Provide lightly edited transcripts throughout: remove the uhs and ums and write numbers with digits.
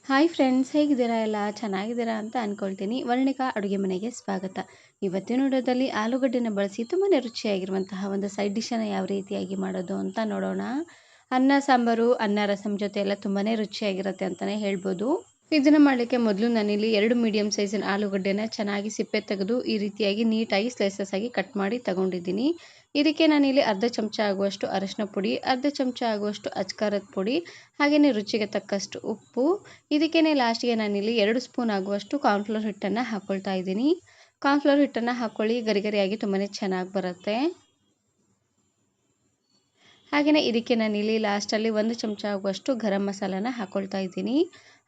Hi friends, ಹೇಗಿದ್ದೀರಾ? ಎಲ್ಲ ಚೆನ್ನಾಗಿದ್ದೀರಾ ಅಂತ ಅಂದ್ಕೊಳ್ತೀನಿ. ವರ್ಣಿಕಾ ಅಡುಗೆ ಮನೆಗೆ ಸ್ವಾಗತ. ಇವತ್ತಿನ ವಿಡಿಯೋದಲ್ಲಿ ಆಲೂಗಡ್ಡೆನ ಬಳಸಿ ತುಂಬಾ ರುಚಿಯಾಗಿರುವಂತಹ ಒಂದು ಸೈಡ್ ಡಿಶನ್ನು ಯಾವ ರೀತಿಯಾಗಿ ಮಾಡೋದು ಅಂತ ನೋಡೋಣ. ಅನ್ನ ಸಾಂಬಾರು, ಅನ್ನ ರಸಂ ಜೊತೆ ಎಲ್ಲ ತುಂಬಾ ರುಚಿಯಾಗಿರುತ್ತೆ ಅಂತಲೇ ಹೇಳ್ಬೋದು. ಇದನ್ನು ಮಾಡಲಿಕ್ಕೆ ಮೊದಲು ನಾನಿಲ್ಲಿ 2 ಮೀಡಿಯಮ್ ಸೈಜಿನ ಆಲೂಗಡ್ಡೆನ ಚೆನ್ನಾಗಿ ಸಿಪ್ಪೆ ತೆಗೆದು ಈ ರೀತಿಯಾಗಿ ನೀಟಾಗಿ ಸ್ಲೈಸಸ್ ಆಗಿ ಕಟ್ ಮಾಡಿ ತಗೊಂಡಿದ್ದೀನಿ. ಇದಕ್ಕೆ ನಾನಿಲ್ಲಿ ಅರ್ಧ ಚಮಚ ಆಗುವಷ್ಟು ಅರಿಶಿನ ಪುಡಿ, ಅರ್ಧ ಚಮಚ ಆಗುವಷ್ಟು ಅಚ್ಕಾರದ ಪುಡಿ, ಹಾಗೆಯೇ ರುಚಿಗೆ ತಕ್ಕಷ್ಟು ಉಪ್ಪು. ಇದಕ್ಕೇ ಲಾಸ್ಟಿಗೆ ನಾನಿಲ್ಲಿ 2 ಸ್ಪೂನ್ ಆಗುವಷ್ಟು ಕಾರ್ನ್ಫ್ಲೋರ್ ಹಿಟ್ಟನ್ನು ಹಾಕ್ಕೊಳ್ತಾ ಇದ್ದೀನಿ. ಕಾರ್ನ್ಫ್ಲೋರ್ ಹಿಟ್ಟನ್ನು ಹಾಕ್ಕೊಳ್ಳಿ, ಗರಿಗರಿಯಾಗಿ ತುಂಬಾ ಚೆನ್ನಾಗಿ ಬರುತ್ತೆ. ಹಾಗೆಯೇ ಇದಕ್ಕೆ ನಾನಿಲ್ಲಿ ಲಾಸ್ಟಲ್ಲಿ 1 ಚಮಚ ಆಗುವಷ್ಟು ಗರಂ ಮಸಾಲಾನ ಹಾಕ್ಕೊಳ್ತಾ ಇದ್ದೀನಿ.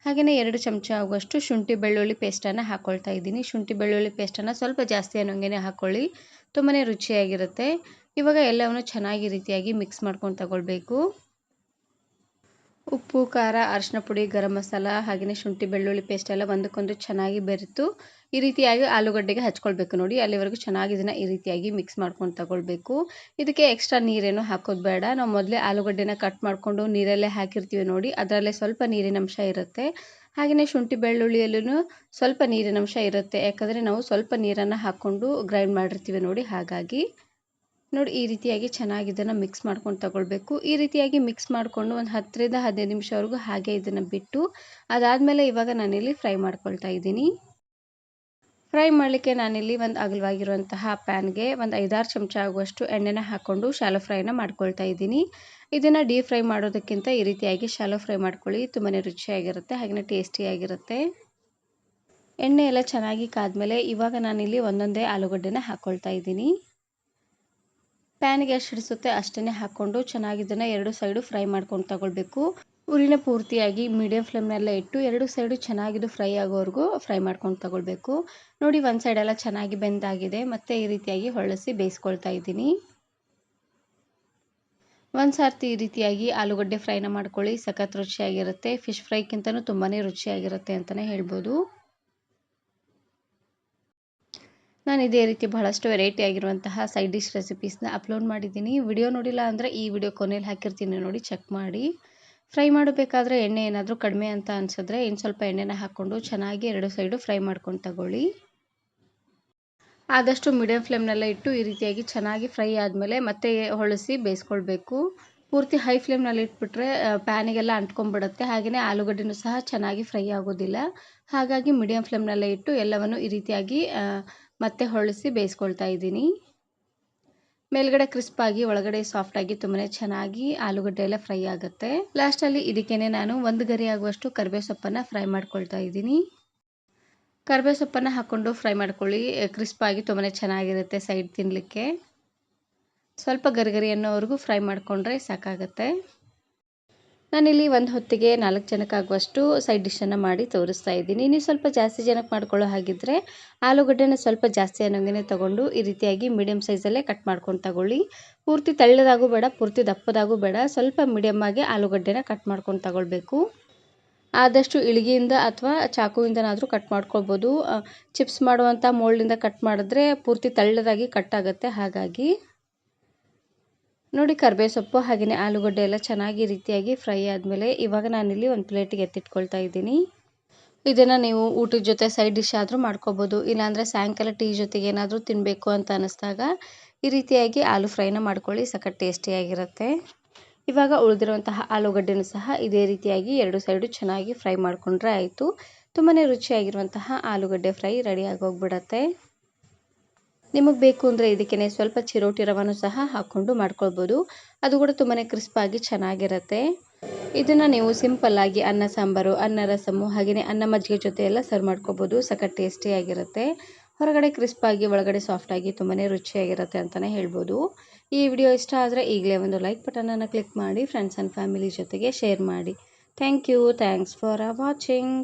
ಹಾಗೆಯೇ 2 ಚಮಚ ಆಗುವಷ್ಟು ಶುಂಠಿ ಬೆಳ್ಳುಳ್ಳಿ ಪೇಸ್ಟನ್ನು ಹಾಕ್ಕೊಳ್ತಾ ಇದ್ದೀನಿ. ಶುಂಠಿ ಬೆಳ್ಳುಳ್ಳಿ ಪೇಸ್ಟನ್ನು ಸ್ವಲ್ಪ ಜಾಸ್ತಿ ಅನ್ನೋಂಗೆ ಹಾಕ್ಕೊಳ್ಳಿ, ತುಂಬಾ ರುಚಿಯಾಗಿರುತ್ತೆ. ಇವಾಗ ಎಲ್ಲವನ್ನು ಚೆನ್ನಾಗಿ ರೀತಿಯಾಗಿ ಮಿಕ್ಸ್ ಮಾಡ್ಕೊಂಡು ತಗೊಳ್ಬೇಕು. ಉಪ್ಪು, ಖಾರ, ಅರಿಶಿನ ಪುಡಿ, ಗರಂ ಮಸಾಲ ಹಾಗೆಯೇ ಶುಂಠಿ ಬೆಳ್ಳುಳ್ಳಿ ಪೇಸ್ಟ್ ಎಲ್ಲ ಒಂದಕ್ಕೊಂದು ಚೆನ್ನಾಗಿ ಬೆರೆತು ಈ ರೀತಿಯಾಗಿ ಆಲೂಗಡ್ಡೆಗೆ ಹಚ್ಕೊಳ್ಬೇಕು. ನೋಡಿ, ಅಲ್ಲಿವರೆಗೂ ಚೆನ್ನಾಗಿ ಇದನ್ನು ಈ ರೀತಿಯಾಗಿ ಮಿಕ್ಸ್ ಮಾಡ್ಕೊಂಡು ತಗೊಳ್ಬೇಕು. ಇದಕ್ಕೆ ಎಕ್ಸ್ಟ್ರಾ ನೀರೇನು ಹಾಕೋದು ಬೇಡ. ನಾವು ಮೊದಲೇ ಆಲೂಗಡ್ಡೆನ ಕಟ್ ಮಾಡಿಕೊಂಡು ನೀರಲ್ಲೇ ಹಾಕಿರ್ತೀವಿ ನೋಡಿ, ಅದರಲ್ಲೇ ಸ್ವಲ್ಪ ನೀರಿನಂಶ ಇರುತ್ತೆ. ಹಾಗೆಯೇ ಶುಂಠಿ ಬೆಳ್ಳುಳ್ಳಿಯಲ್ಲೂ ಸ್ವಲ್ಪ ನೀರಿನಂಶ ಇರುತ್ತೆ, ಯಾಕಂದರೆ ನಾವು ಸ್ವಲ್ಪ ನೀರನ್ನು ಹಾಕ್ಕೊಂಡು ಗ್ರೈಂಡ್ ಮಾಡಿರ್ತೀವಿ ನೋಡಿ. ಹಾಗಾಗಿ ನೋಡಿ, ಈ ರೀತಿಯಾಗಿ ಚೆನ್ನಾಗಿ ಇದನ್ನು ಮಿಕ್ಸ್ ಮಾಡ್ಕೊಂಡು ತಗೊಳ್ಬೇಕು. ಈ ರೀತಿಯಾಗಿ ಮಿಕ್ಸ್ ಮಾಡಿಕೊಂಡು ಒಂದು 10 ರಿಂದ 15 ನಿಮಿಷವರೆಗೂ ಹಾಗೆ ಇದನ್ನು ಬಿಟ್ಟು, ಅದಾದಮೇಲೆ ಇವಾಗ ನಾನಿಲ್ಲಿ ಫ್ರೈ ಮಾಡ್ಕೊಳ್ತಾ ಇದ್ದೀನಿ. ಫ್ರೈ ಮಾಡಲಿಕ್ಕೆ ನಾನಿಲ್ಲಿ ಒಂದು ಅಗಲವಾಗಿರುವಂತಹ ಪ್ಯಾನ್ಗೆ ಒಂದು 5-6 ಚಮಚ ಆಗುವಷ್ಟು ಎಣ್ಣೆನ ಹಾಕ್ಕೊಂಡು ಶಾಲೋ ಫ್ರೈನ ಮಾಡ್ಕೊಳ್ತಾ ಇದ್ದೀನಿ. ಇದನ್ನು ಡೀಪ್ ಫ್ರೈ ಮಾಡೋದಕ್ಕಿಂತ ಈ ರೀತಿಯಾಗಿ ಶಾಲೋ ಫ್ರೈ ಮಾಡ್ಕೊಳ್ಳಿ, ತುಂಬಾ ರುಚಿಯಾಗಿರುತ್ತೆ, ಹಾಗೆಯೇ ಟೇಸ್ಟಿಯಾಗಿರುತ್ತೆ. ಎಣ್ಣೆ ಎಲ್ಲ ಚೆನ್ನಾಗಿ ಕಾದ್ಮೇಲೆ ಇವಾಗ ನಾನಿಲ್ಲಿ ಒಂದೊಂದೇ ಆಲೂಗಡ್ಡೆನ ಹಾಕ್ಕೊಳ್ತಾ ಇದ್ದೀನಿ. ಪ್ಯಾನ್ಗೆ ಎಷ್ಟು ಹಿಡಿಸುತ್ತೆ ಅಷ್ಟನ್ನೇ ಹಾಕ್ಕೊಂಡು ಚೆನ್ನಾಗಿ ಇದನ್ನು 2 ಸೈಡು ಫ್ರೈ ಮಾಡ್ಕೊಂಡು ತಗೊಳ್ಬೇಕು. ಉರಿನ ಪೂರ್ತಿಯಾಗಿ ಮೀಡಿಯಂ ಫ್ಲೇಮ್ನಲ್ಲೇ ಇಟ್ಟು 2 ಸೈಡು ಚೆನ್ನಾಗಿದು ಫ್ರೈ ಆಗೋವರೆಗೂ ಫ್ರೈ ಮಾಡ್ಕೊಂಡು ತಗೊಳ್ಬೇಕು. ನೋಡಿ, ಒಂದು ಸೈಡೆಲ್ಲ ಚೆನ್ನಾಗಿ ಬೆಂದಾಗಿದೆ, ಮತ್ತು ಈ ರೀತಿಯಾಗಿ ಹೊಳಸಿ ಬೇಯಿಸ್ಕೊಳ್ತಾ ಇದ್ದೀನಿ. ಒಂದು ಸಾರ್ತಿ ಈ ರೀತಿಯಾಗಿ ಆಲೂಗಡ್ಡೆ ಫ್ರೈನ ಮಾಡ್ಕೊಳ್ಳಿ, ಸಖತ್ ರುಚಿಯಾಗಿರುತ್ತೆ. ಫಿಶ್ ಫ್ರೈಗಿಂತನೂ ತುಂಬಾ ರುಚಿಯಾಗಿರುತ್ತೆ ಅಂತಲೇ ಹೇಳ್ಬೋದು. ನಾನು ಇದೇ ರೀತಿ ಬಹಳಷ್ಟು ವೆರೈಟಿ ಆಗಿರುವಂತಹ ಸೈಡ್ ಡಿಶ್ ರೆಸಿಪೀಸ್ನ ಅಪ್ಲೋಡ್ ಮಾಡಿದ್ದೀನಿ. ವಿಡಿಯೋ ನೋಡಿಲ್ಲ ಅಂದರೆ ಈ ವಿಡಿಯೋ ಕೊನೆಯಲ್ಲಿ ಹಾಕಿರ್ತೀನಿ ನೋಡಿ, ಚೆಕ್ ಮಾಡಿ. ಫ್ರೈ ಮಾಡಬೇಕಾದ್ರೆ ಎಣ್ಣೆ ಏನಾದರೂ ಕಡಿಮೆ ಅಂತ ಅನಿಸಿದ್ರೆ ಇನ್ನು ಸ್ವಲ್ಪ ಎಣ್ಣೆನ ಹಾಕ್ಕೊಂಡು ಚೆನ್ನಾಗಿ 2 ಸೈಡು ಫ್ರೈ ಮಾಡ್ಕೊಂಡು ತಗೊಳ್ಳಿ. ಆದಷ್ಟು ಮೀಡಿಯಂ ಫ್ಲೇಮ್ನಲ್ಲೇ ಇಟ್ಟು ಈ ರೀತಿಯಾಗಿ ಚೆನ್ನಾಗಿ ಫ್ರೈ ಆದಮೇಲೆ ಮತ್ತೆ ಹೊಳಸಿ ಬೇಯಿಸ್ಕೊಳ್ಬೇಕು. ಪೂರ್ತಿ ಹೈ ಫ್ಲೇಮ್ನಲ್ಲಿ ಇಟ್ಬಿಟ್ರೆ ಪ್ಯಾನಿಗೆಲ್ಲ ಅಂಟ್ಕೊಂಡ್ಬಿಡುತ್ತೆ, ಹಾಗೆಯೇ ಆಲೂಗಡ್ಡೆನೂ ಸಹ ಚೆನ್ನಾಗಿ ಫ್ರೈ ಆಗೋದಿಲ್ಲ. ಹಾಗಾಗಿ ಮೀಡಿಯಂ ಫ್ಲೇಮ್ನಲ್ಲೇ ಇಟ್ಟು ಎಲ್ಲವನ್ನು ಈ ರೀತಿಯಾಗಿ ಮತ್ತೆ ಹೊಳಸಿ ಬೇಯಿಸ್ಕೊಳ್ತಾ ಇದ್ದೀನಿ. ಮೇಲ್ಗಡೆ ಕ್ರಿಸ್ಪಾಗಿ ಒಳಗಡೆ ಸಾಫ್ಟಾಗಿ ತುಂಬಾ ಚೆನ್ನಾಗಿ ಆಲೂಗಡ್ಡೆ ಎಲ್ಲ ಫ್ರೈ ಆಗುತ್ತೆ. ಲಾಸ್ಟಲ್ಲಿ ಇದಕ್ಕೇನೆ ನಾನು 1 ಗರಿ ಆಗುವಷ್ಟು ಕರಿಬೇವು ಸೊಪ್ಪನ್ನು ಫ್ರೈ ಮಾಡ್ಕೊಳ್ತಾ ಇದ್ದೀನಿ. ಕರಿಬೇವು ಸೊಪ್ಪನ್ನು ಹಾಕ್ಕೊಂಡು ಫ್ರೈ ಮಾಡ್ಕೊಳ್ಳಿ, ಕ್ರಿಸ್ಪಾಗಿ ತುಂಬಾ ಚೆನ್ನಾಗಿರುತ್ತೆ ಸೈಡ್ ತಿನ್ನಲಿಕ್ಕೆ. ಸ್ವಲ್ಪ ಗರಿಗರಿ ಅನ್ನೋವರೆಗೂ ಫ್ರೈ ಮಾಡಿಕೊಂಡ್ರೆ ಸಾಕಾಗುತ್ತೆ. ನಾನಿಲ್ಲಿ ಒಂದು ಹೊತ್ತಿಗೆ 4 ಜನಕ್ಕಾಗುವಷ್ಟು ಸೈಡ್ ಡಿಶನ್ನು ಮಾಡಿ ತೋರಿಸ್ತಾ ಇದ್ದೀನಿ. ನೀವು ಸ್ವಲ್ಪ ಜಾಸ್ತಿ ಜನಕ್ಕೆ ಮಾಡ್ಕೊಳ್ಳೋ ಹಾಗಿದ್ದರೆ ಆಲೂಗಡ್ಡೆನ ಸ್ವಲ್ಪ ಜಾಸ್ತಿ ಅನ್ನೋಂಗೆ ತೊಗೊಂಡು ಈ ರೀತಿಯಾಗಿ ಮೀಡಿಯಮ್ ಸೈಜಲ್ಲೇ ಕಟ್ ಮಾಡ್ಕೊಂಡು ತಗೊಳ್ಳಿ. ಪೂರ್ತಿ ತೆಳ್ಳದಾಗೂ ಬೇಡ, ಪೂರ್ತಿ ದಪ್ಪದಾಗೂ ಬೇಡ, ಸ್ವಲ್ಪ ಮೀಡಿಯಮ್ ಆಗಿ ಆಲೂಗಡ್ಡೆನ ಕಟ್ ಮಾಡ್ಕೊಂಡು ತಗೊಳ್ಬೇಕು. ಆದಷ್ಟು ಇಳಿಗೆಯಿಂದ ಅಥವಾ ಚಾಕುವಿಂದನಾದರೂ ಕಟ್ ಮಾಡ್ಕೊಳ್ಬೋದು. ಚಿಪ್ಸ್ ಮಾಡುವಂಥ ಮೋಲ್ಡಿಂದ ಕಟ್ ಮಾಡಿದ್ರೆ ಪೂರ್ತಿ ತೆಳ್ಳದಾಗಿ ಕಟ್ ಆಗುತ್ತೆ. ಹಾಗಾಗಿ ನೋಡಿ, ಕರಿಬೇವು ಸೊಪ್ಪು ಹಾಗೆಯೇ ಆಲೂಗಡ್ಡೆ ಎಲ್ಲ ಚೆನ್ನಾಗಿ ರೀತಿಯಾಗಿ ಫ್ರೈ ಆದಮೇಲೆ ಇವಾಗ ನಾನಿಲ್ಲಿ ಒಂದು ಪ್ಲೇಟಿಗೆ ಎತ್ತಿಟ್ಕೊಳ್ತಾ ಇದ್ದೀನಿ. ಇದನ್ನು ನೀವು ಊಟದ ಜೊತೆ ಸೈಡ್ ಡಿಶ್ ಆದರೂ ಮಾಡ್ಕೋಬೋದು, ಇಲ್ಲಾಂದರೆ ಸಾಯಂಕಾಲ ಟೀ ಜೊತೆಗೆ ಏನಾದರೂ ತಿನ್ನಬೇಕು ಅಂತ ಅನ್ನಿಸ್ದಾಗ ಈ ರೀತಿಯಾಗಿ ಆಲೂ ಫ್ರೈನ ಮಾಡ್ಕೊಳ್ಳಿ, ಸಖತ್ ಟೇಸ್ಟಿಯಾಗಿರುತ್ತೆ. ಇವಾಗ ಉಳಿದಿರುವಂತಹ ಆಲೂಗಡ್ಡೆನೂ ಸಹ ಇದೇ ರೀತಿಯಾಗಿ 2 ಸೈಡು ಚೆನ್ನಾಗಿ ಫ್ರೈ ಮಾಡಿಕೊಂಡ್ರೆ ಆಯಿತು. ತುಂಬಾ ರುಚಿಯಾಗಿರುವಂತಹ ಆಲೂಗಡ್ಡೆ ಫ್ರೈ ರೆಡಿಯಾಗಿ ಹೋಗ್ಬಿಡತ್ತೆ. ನಿಮಗೆ ಬೇಕು ಅಂದರೆ ಇದಕ್ಕೇ ಸ್ವಲ್ಪ ಚಿರೋಟಿ ರವನ್ನು ಸಹ ಹಾಕ್ಕೊಂಡು ಮಾಡ್ಕೊಳ್ಬೋದು, ಅದು ಕೂಡ ತುಂಬಾ ಕ್ರಿಸ್ಪಾಗಿ ಚೆನ್ನಾಗಿರುತ್ತೆ. ಇದನ್ನು ನೀವು ಸಿಂಪಲ್ಲಾಗಿ ಅನ್ನ ಸಾಂಬಾರು, ಅನ್ನ ರಸಮು ಹಾಗೆಯೇ ಅನ್ನ ಮಜ್ಜಿಗೆ ಜೊತೆ ಎಲ್ಲ ಸರ್ವ್ ಮಾಡ್ಕೊಬೋದು, ಸಖತ್ ಟೇಸ್ಟಿಯಾಗಿರುತ್ತೆ. ಹೊರಗಡೆ ಕ್ರಿಸ್ಪಾಗಿ ಒಳಗಡೆ ಸಾಫ್ಟಾಗಿ ತುಂಬಾ ರುಚಿಯಾಗಿರುತ್ತೆ ಅಂತಲೇ ಹೇಳ್ಬೋದು. ಈ ವಿಡಿಯೋ ಇಷ್ಟ ಆದರೆ ಈಗಲೇ ಒಂದು ಲೈಕ್ ಬಟನನ್ನು ಕ್ಲಿಕ್ ಮಾಡಿ, ಫ್ರೆಂಡ್ಸ್ ಆ್ಯಂಡ್ ಫ್ಯಾಮಿಲಿ ಜೊತೆಗೆ ಶೇರ್ ಮಾಡಿ. Thanks for watching.